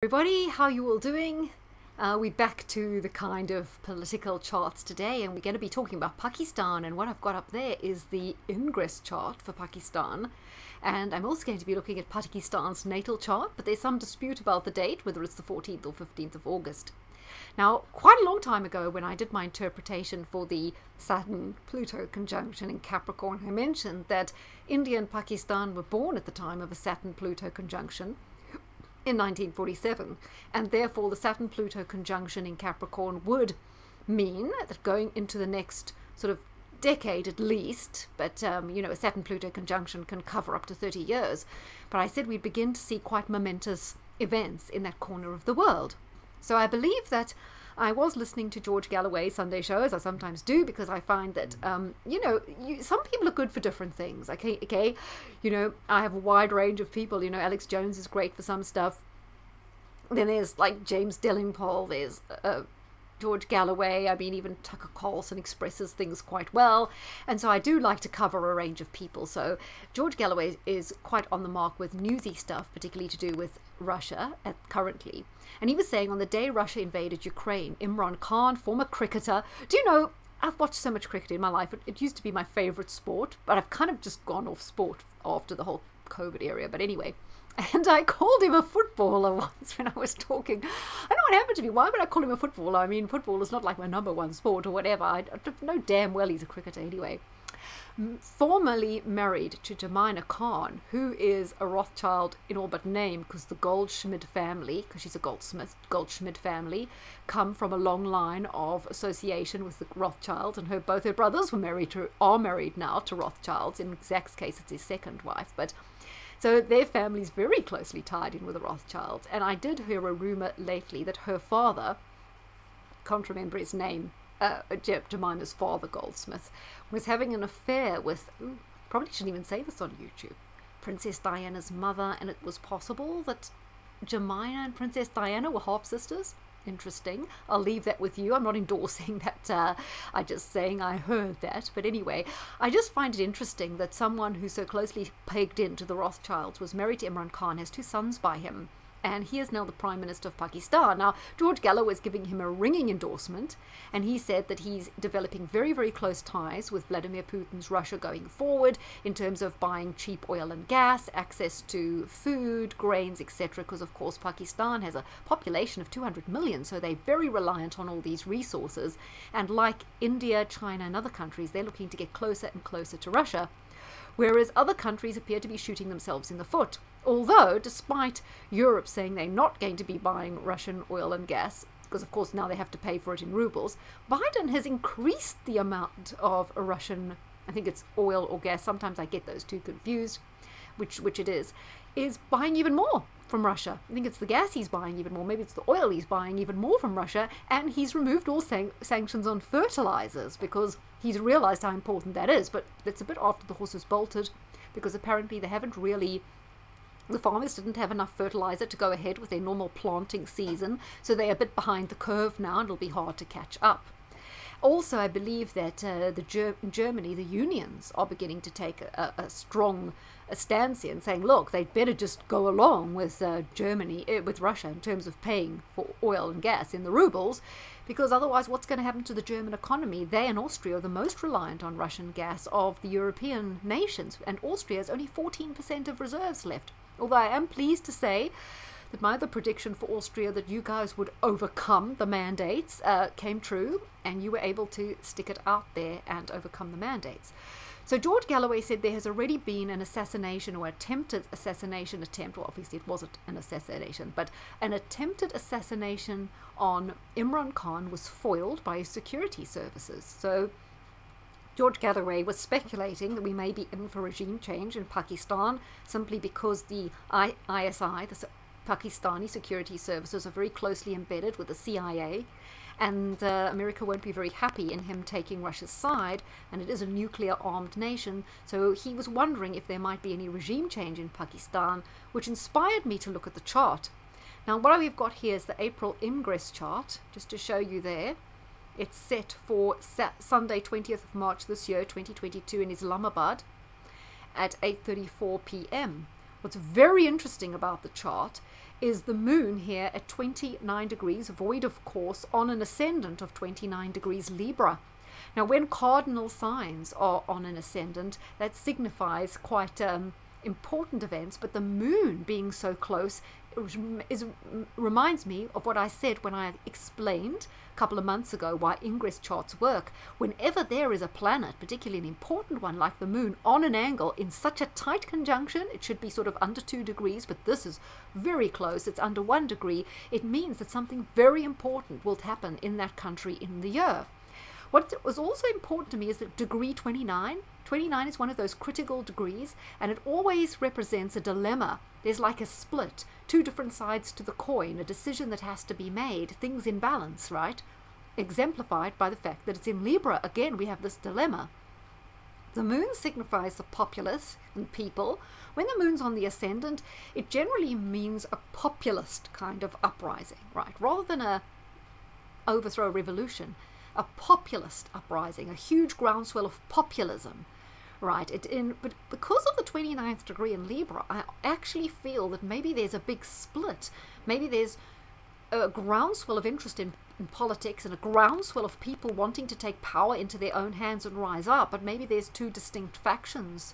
Everybody, how you all doing? We're back to the kind of political charts today, and we're going to be talking about Pakistan, and what I've got up there is the Ingress chart for Pakistan, and I'm also going to be looking at Pakistan's natal chart, but there's some dispute about the date, whether it's the 14th or 15th of August. Now, quite a long time ago, when I did my interpretation for the Saturn-Pluto conjunction in Capricorn, I mentioned that India and Pakistan were born at the time of a Saturn-Pluto conjunction in 1947, and therefore the Saturn-Pluto conjunction in Capricorn would mean that going into the next sort of decade at least, but you know, a Saturn-Pluto conjunction can cover up to 30 years, but I said we'd begin to see quite momentous events in that corner of the world. So I believe that I was listening to George Galloway's Sunday show, as I sometimes do, because I find that, you know, some people are good for different things, okay? You know, I have a wide range of people. You know, Alex Jones is great for some stuff. Then there's, like, James Delingpole, there's George Galloway. I mean, even Tucker Carlson expresses things quite well. And so I do like to cover a range of people. So George Galloway is quite on the mark with newsy stuff, particularly to do with Russia currently. And he was saying on the day Russia invaded Ukraine, Imran Khan, former cricketer. Do you know, I've watched so much cricket in my life. It used to be my favorite sport, but I've kind of just gone off sport after the whole COVID era. But anyway, and I called him a footballer once when I was talking. I don't know what happened to me. Why would I call him a footballer? I mean, football is not like my #1 sport or whatever. I know damn well he's a cricketer anyway. Formerly married to Jemina Khan, who is a Rothschild in all but name, because the Goldschmidt family, because she's a goldsmith, Goldschmidt family, come from a long line of association with the Rothschilds, and both her brothers are married now to Rothschilds. In Zach's case, it's his second wife, but so their family's very closely tied in with the Rothschilds. And I did hear a rumor lately that her father, can't remember his name, Jemima's father, Goldsmith, was having an affair with, probably shouldn't even say this on YouTube, Princess Diana's mother, and it was possible that Jemima and Princess Diana were half-sisters. Interesting. I'll leave that with you. I'm not endorsing that. I'm just saying I heard that. But anyway, I just find it interesting that someone who's so closely pegged into the Rothschilds was married to Imran Khan, has 2 sons by him, and he is now the Prime Minister of Pakistan. Now, George Galloway is giving him a ringing endorsement, and he said that he's developing very, very close ties with Vladimir Putin's Russia going forward in terms of buying cheap oil and gas, access to food, grains, etc., because, of course, Pakistan has a population of 200 million, so they're very reliant on all these resources. And like India, China, and other countries, they're looking to get closer and closer to Russia, whereas other countries appear to be shooting themselves in the foot. Although, despite Europe saying they're not going to be buying Russian oil and gas, because of course now they have to pay for it in rubles, Biden has increased the amount of Russian, I think it's oil or gas, sometimes I get those two confused, which it is buying even more from Russia. I think it's the gas he's buying even more, maybe it's the oil he's buying even more from Russia, and he's removed all sanctions on fertilizers because he's realized how important that is. But it's a bit after the horse has bolted, because apparently they haven't really, the farmers didn't have enough fertilizer to go ahead with their normal planting season, so they're a bit behind the curve now, and it'll be hard to catch up. Also, I believe that in Germany, the unions are beginning to take a strong stance here and saying, look, they'd better just go along with with Russia in terms of paying for oil and gas in the rubles, because otherwise what's going to happen to the German economy? They and Austria are the most reliant on Russian gas of the European nations, and Austria has only 14% of reserves left. Although I am pleased to say that my other prediction for Austria, that you guys would overcome the mandates, came true, and you were able to stick it out there and overcome the mandates. So George Galloway said there has already been an assassination, or attempted assassination attempt, well obviously it wasn't an assassination, but an attempted assassination on Imran Khan was foiled by his security services. So George Galloway was speculating that we may be in for regime change in Pakistan, simply because the ISI, the Pakistani security services, are very closely embedded with the CIA, and America won't be very happy in him taking Russia's side, and it is a nuclear-armed nation, so he was wondering if there might be any regime change in Pakistan, which inspired me to look at the chart. Now, what we've got here is the April Ingress chart, just to show you there. It's set for Sunday, 20th of March this year, 2022, in Islamabad at 8:34 p.m. What's very interesting about the chart is the moon here at 29 degrees, void of course, on an ascendant of 29 degrees Libra. Now, when cardinal signs are on an ascendant, that signifies quite important events, but the moon being so close reminds me of what I said when I explained a couple of months ago why Ingress charts work. Whenever there is a planet, particularly an important one like the moon, on an angle in such a tight conjunction, it should be sort of under 2 degrees, but this is very close, it's under 1 degree, it means that something very important will happen in that country in the year. What was also important to me is that degree 29. 29 is one of those critical degrees, and it always represents a dilemma. There's like a split, two different sides to the coin, a decision that has to be made, things in balance, right? Exemplified by the fact that it's in Libra. Again, we have this dilemma. The moon signifies the populace and people. When the moon's on the ascendant, it generally means a populist kind of uprising, right? Rather than a overthrow revolution. A populist uprising, a huge groundswell of populism, right? But because of the 29th degree in Libra, I actually feel that maybe there's a big split. Maybe there's a groundswell of interest in politics and a groundswell of people wanting to take power into their own hands and rise up, but maybe there's two distinct factions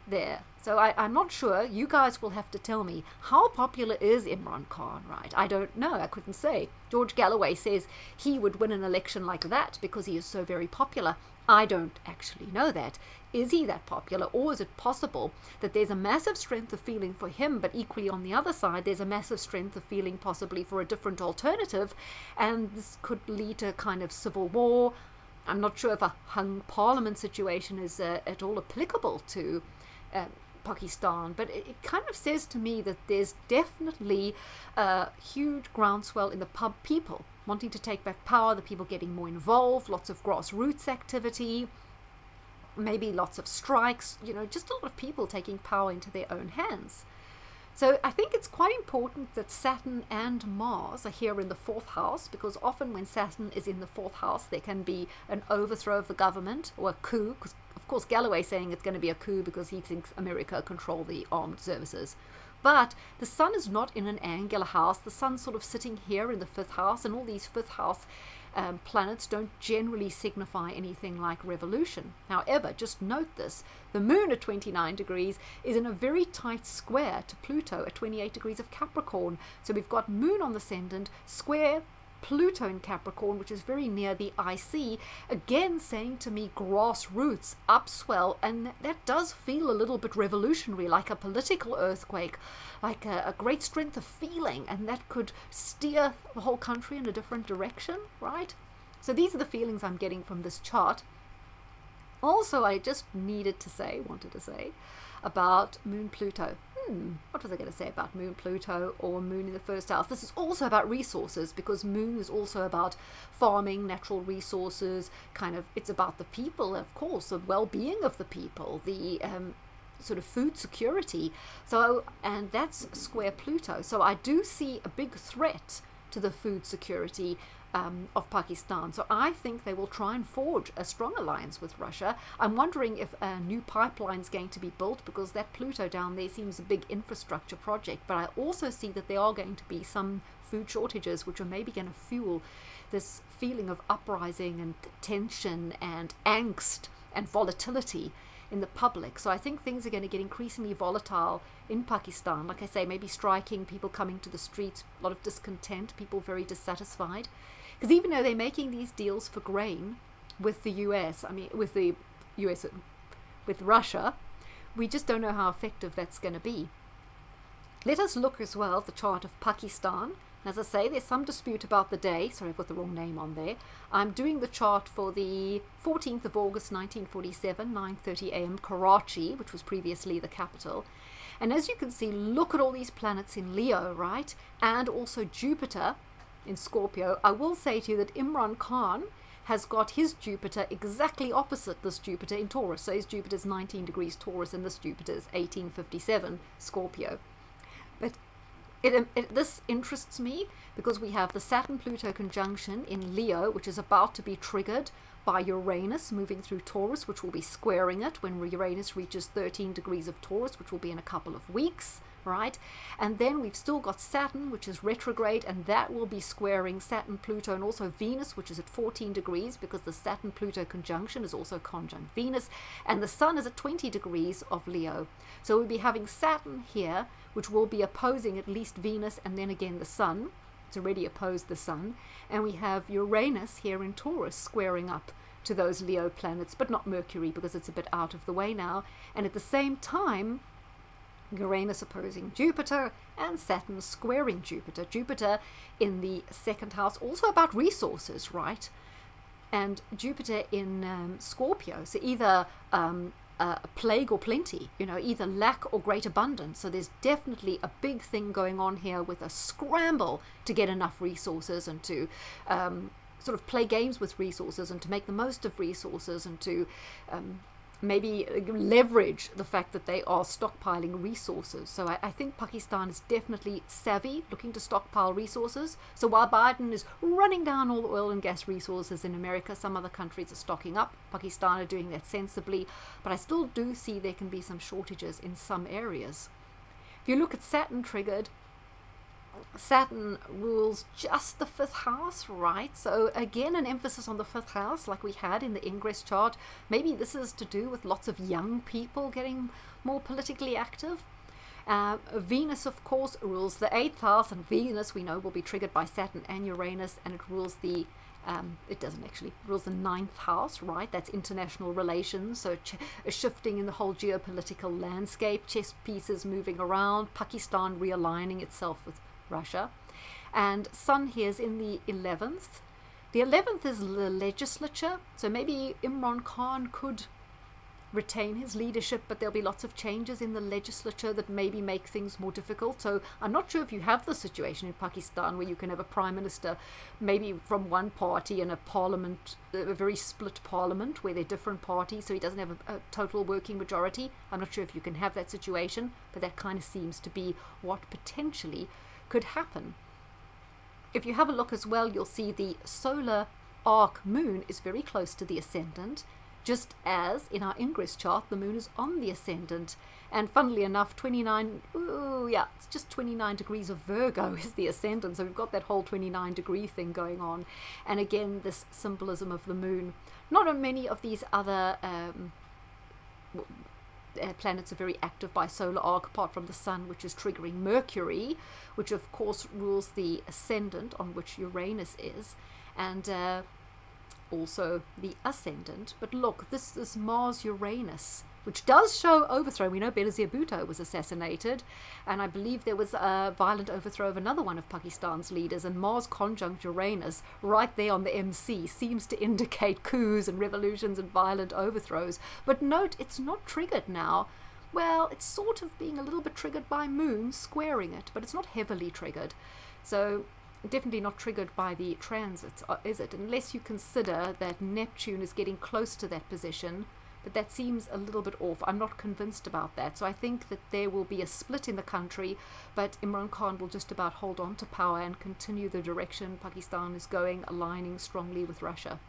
there. So I'm not sure. You guys will have to tell me, how popular is Imran Khan, right? I don't know. I couldn't say. George Galloway says he would win an election like that because he is so very popular. I don't actually know that. Is he that popular, or is it possible that there's a massive strength of feeling for him, but equally on the other side there's a massive strength of feeling possibly for a different alternative, and this could lead to a kind of civil war? I'm not sure if a hung parliament situation is at all applicable to Pakistan, but it kind of says to me that there's definitely a huge groundswell in the people wanting to take back power, the people getting more involved, lots of grassroots activity, maybe lots of strikes, you know, just a lot of people taking power into their own hands. So I think it's quite important that Saturn and Mars are here in the 4th house, because often when Saturn is in the 4th house, there can be an overthrow of the government or a coup, because of course Galloway's saying it's going to be a coup because he thinks America control the armed services. But the sun is not in an angular house. The sun's sort of sitting here in the 5th house, and all these 5th house planets don't generally signify anything like revolution. However, just note this, the moon at 29 degrees is in a very tight square to Pluto at 28 degrees of Capricorn. So we've got moon on the ascendant, square Pluto in Capricorn, which is very near the IC, again saying to me grassroots, upswell, and that does feel a little bit revolutionary, like a political earthquake, like a great strength of feeling, and that could steer the whole country in a different direction, right? So these are the feelings I'm getting from this chart. Also, I just wanted to say about Moon Pluto. What was I going to say about Moon Pluto or Moon in the 1st house? This is also about resources, because Moon is also about farming, natural resources, it's about the people, of course, the well-being of the people, the sort of food security. So, and that's square Pluto. So I do see a big threat to the food security of Pakistan. So I think they will try and forge a strong alliance with Russia. I'm wondering if a new pipeline is going to be built, because that Pluto down there seems a big infrastructure project. But I also see that there are going to be some food shortages, which are maybe going to fuel this feeling of uprising and tension and angst and volatility in the public. So I think things are going to get increasingly volatile in Pakistan. Like I say, maybe striking, people coming to the streets, a lot of discontent, people very dissatisfied. Because even though they're making these deals for grain with the US, with Russia, we just don't know how effective that's going to be. Let us look as well at the chart of Pakistan. As I say, there's some dispute about the day. Sorry, I've got the wrong name on there. I'm doing the chart for the 14th of August 1947, 9:30 a.m. Karachi, which was previously the capital. And as you can see, look at all these planets in Leo, right? And also Jupiter in Scorpio. I will say to you that Imran Khan has got his Jupiter exactly opposite this Jupiter in Taurus. So his Jupiter's 19 degrees Taurus and this Jupiter's 1857 Scorpio. But This interests me because we have the Saturn-Pluto conjunction in Leo, which is about to be triggered by Uranus moving through Taurus, which will be squaring it when Uranus reaches 13 degrees of Taurus, which will be in a couple of weeks, right? And then we've still got Saturn, which is retrograde, and that will be squaring Saturn, Pluto, and also Venus, which is at 14 degrees because the Saturn-Pluto conjunction is also conjunct Venus, and the Sun is at 20 degrees of Leo. So we'll be having Saturn here, which will be opposing at least Venus and then again the Sun. It's already opposed the Sun. And we have Uranus here in Taurus squaring up to those Leo planets, but not Mercury because it's a bit out of the way now. And at the same time, Uranus opposing Jupiter and Saturn squaring Jupiter. Jupiter in the second house, also about resources, right? And Jupiter in Scorpio, so either plague or plenty, you know, either lack or great abundance. So there's definitely a big thing going on here with a scramble to get enough resources and to sort of play games with resources and to make the most of resources and to maybe leverage the fact that they are stockpiling resources. So I think Pakistan is definitely savvy, looking to stockpile resources. So while Biden is running down all the oil and gas resources in America, some other countries are stocking up. Pakistan are doing that sensibly, but I still do see there can be some shortages in some areas. If you look at Saturn triggered, Saturn rules just the 5th house, right? So again, an emphasis on the 5th house like we had in the Ingress chart. Maybe this is to do with lots of young people getting more politically active. Venus, of course, rules the 8th house, and Venus, we know, will be triggered by Saturn and Uranus, and it rules the rules the 9th house, right? That's international relations, so a shifting in the whole geopolitical landscape, chess pieces moving around, Pakistan realigning itself with Russia. And Sun here is in the 11th. The 11th is the legislature, so maybe Imran Khan could retain his leadership, but there'll be lots of changes in the legislature that maybe make things more difficult. So I'm not sure if you have the situation in Pakistan where you can have a prime minister maybe from one party and a parliament, a very split parliament where they're different parties, so he doesn't have a total working majority. I'm not sure if you can have that situation, but that kind of seems to be what potentially could happen. If you have a look as well, you'll see the solar arc moon is very close to the ascendant, just as in our Ingress chart the moon is on the ascendant, and funnily enough 29, it's just 29 degrees of Virgo is the ascendant, so we've got that whole 29 degree thing going on. And again, this symbolism of the moon. Not on many of these other planets are very active by solar arc, apart from the Sun, which is triggering Mercury, which of course rules the ascendant on which Uranus is, and also the ascendant. But look, this is Mars-Uranus, which does show overthrow. We know Benazir Bhutto was assassinated, and I believe there was a violent overthrow of another one of Pakistan's leaders, and Mars conjunct Uranus right there on the MC seems to indicate coups and revolutions and violent overthrows. But note, it's not triggered now. Well, it's sort of being a little bit triggered by Moon squaring it, but it's not heavily triggered. So definitely not triggered by the transits, is it? Unless you consider that Neptune is getting close to that position, but that seems a little bit off. I'm not convinced about that. So I think that there will be a split in the country, but Imran Khan will just about hold on to power and continue the direction Pakistan is going, aligning strongly with Russia.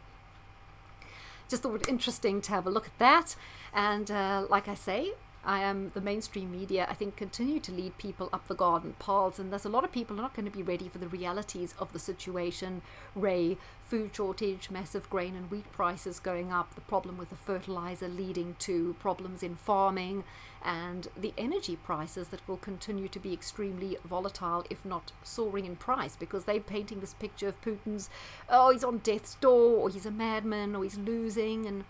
Just thought it interesting to have a look at that. And like I say, the mainstream media, I think, continue to lead people up the garden paths, and there's a lot of people who are not going to be ready for the realities of the situation. Food shortage, massive grain and wheat prices going up, the problem with the fertilizer leading to problems in farming, and the energy prices that will continue to be extremely volatile, if not soaring in price, because they're painting this picture of Putin's, oh, he's on death's door, or he's a madman, or he's losing, and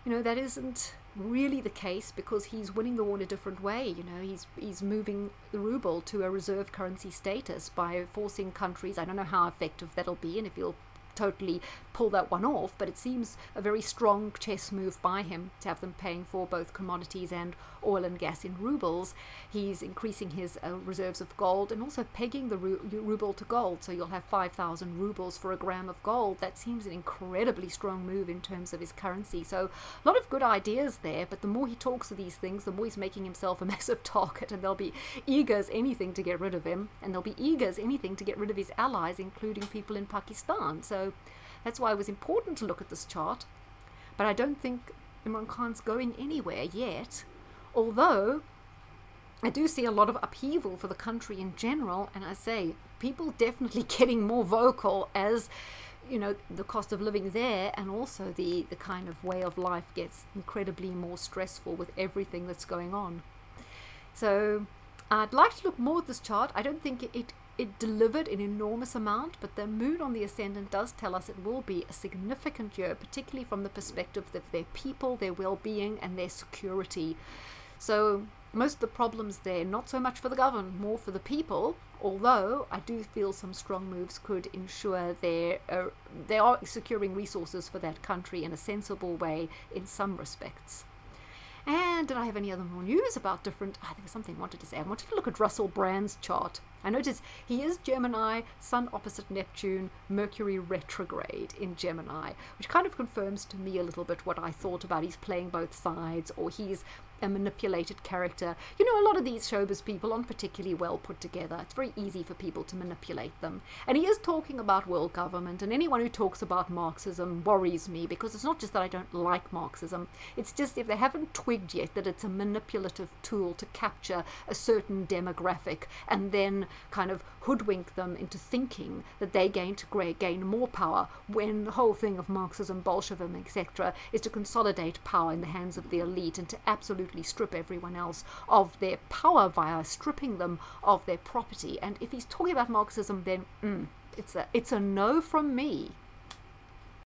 you know, that isn't really the case, because he's winning the war in a different way. You know, he's moving the ruble to a reserve currency status by forcing countries, I don't know how effective that'll be and if he'll totally pull that one off, but it seems a very strong chess move by him to have them paying for both commodities and oil and gas in rubles. He's increasing his reserves of gold and also pegging the ruble to gold, so you'll have 5,000 rubles for a gram of gold. That seems an incredibly strong move in terms of his currency. So a lot of good ideas there, but the more he talks of these things, the more he's making himself a massive target, and they'll be eager as anything to get rid of him, and they'll be eager as anything to get rid of his allies, including people in Pakistan. So that's why it was important to look at this chart. But I don't think Imran Khan's going anywhere yet, although I do see a lot of upheaval for the country in general, and I say people definitely getting more vocal as, you know, the cost of living there and also the kind of way of life gets incredibly more stressful with everything that's going on. So I'd like to look more at this chart. I don't think it delivered an enormous amount, but the moon on the ascendant does tell us it will be a significant year, particularly from the perspective of their people, their well-being and their security. So most of the problems there, not so much for the government, more for the people, although I do feel some strong moves could ensure they are securing resources for that country in a sensible way in some respects. And did I have any other more news about different... I think something I wanted to say. I wanted to look at Russell Brand's chart. I noticed he is Gemini, Sun opposite Neptune, Mercury retrograde in Gemini, which kind of confirms to me a little bit what I thought about he's playing both sides, or he's a manipulated character. You know, a lot of these showbiz people aren't particularly well put together. It's very easy for people to manipulate them. And he is talking about world government, and anyone who talks about Marxism worries me, because it's not just that I don't like Marxism, it's just if they haven't twigged yet that it's a manipulative tool to capture a certain demographic and then kind of hoodwink them into thinking that they gain more power, when the whole thing of Marxism, Bolshevism, etc. is to consolidate power in the hands of the elite and to absolutely strip everyone else of their power via stripping them of their property. And if he's talking about Marxism, then it's a no from me.